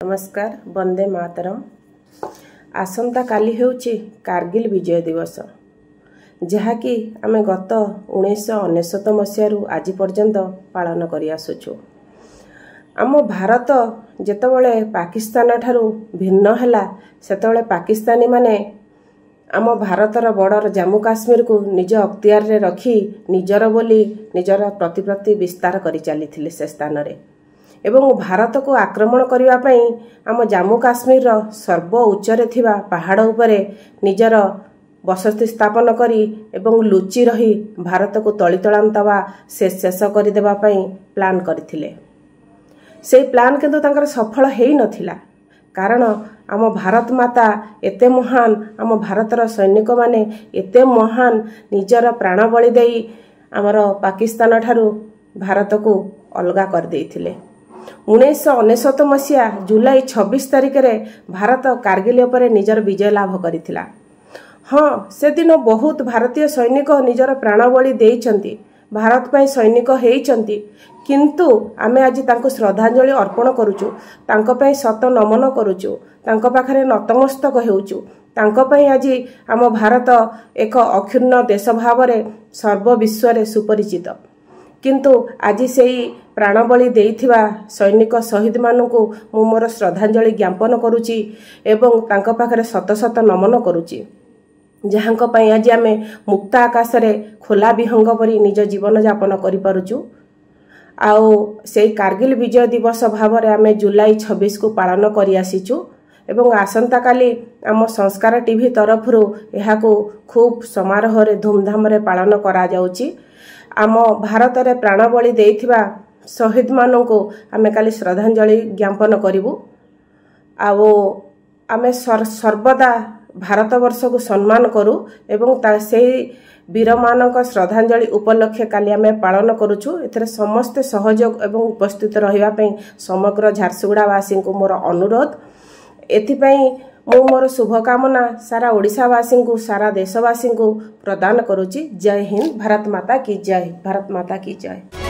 नमस्कार वंदे मातरम। आसंता काली हेउची कारगिल विजय दिवस जहाँकि आमे गत 1999 मसीहारू आज पर्यंत पालन करि आसुछु। आम भारत जेतबेले पाकिस्तान ठारू भिन्न हैला सेतबेले पाकिस्तानी माने आम भारतर बॉर्डर जम्मू काश्मीर को निज अख्तियार रे रखी निजर बोली निजर प्रतिप्रति विस्तार करि चलीथिले से स्थान रे एवं भारत को आक्रमण करिवा पई आम जम्मू काश्मीर सर्व उच्चरे थिबा पहाड़ उपरे निजर बसति स्थापन करी एवं लुचि रही भारत को तलितलांतवा से शेष कर देबा पई प्लान करथिले। से प्लान किंतु तांकर सफल हेई नथिला कारण आम भारत माता एते महान आम भारतर सैनिक माने एते महान निजर प्राण बलि देई आमर पाकिस्तान ठारू भारत को अलगा कर देइथिले। 1999 मसीहा जुलाई 26 तारिख रे भारत कारगिल उपरे निजर विजय लाभ करिथिला। हाँ, से दिन बहुत भारतीय सैनिक निजर प्राण बलि देइचंती, भारत पई सैनिक हेइचंती, किंतु आमे आज तांको श्रद्धांजलि अर्पण करूचु, तांको पई सत नमन करूचु, तांको पाखरे नतमस्तक हेउचु। तांको पई आज आम भारत एक अक्षुण्ण देश भावरे सर्व विश्व रे सुपरिचित। किंतु आज से प्राण बलि देइथिबा सैनिक शहीद मानकु मु मोर श्रद्धांजलि ज्ञापन करूची एवं तांको पाखरे शत शत नमन करूची, जहाँक पई आज आमे मुक्त आकाश रे खोला विहंग परी निज जीवन यापन करि पारुचु। आउ से कारगिल विजय दिवस भाव रे आमे जुलाई 26 को पालन करि आसीचु एवं आसंता काली आम संस्कार टीवी तरफरु एहाकू खूब समारोह रे धूमधाम रे पालन करा जाउची। आम भारत रे प्राण बलि देइथिबा शहीद मानकु आमे काली श्रद्धांजलि ज्ञापन करिवु। आउ आमे सर्वदा भारत वर्ष को सम्मान करू एवं से वीर मानक श्रद्धांजलि उपलक्षे काली आमे पालन करूछु। एथरे समस्त सहयोग एवं उपस्थित रहिबा पई समग्र झारसुगुड़ावासी को मोर अनुरोध। एथिपई मु मोर शुभकामना सारा ओडिशावासी को सारा देशवासी को प्रदान करूची। जय हिंद, भारत माता की जय, भारत माता की जय।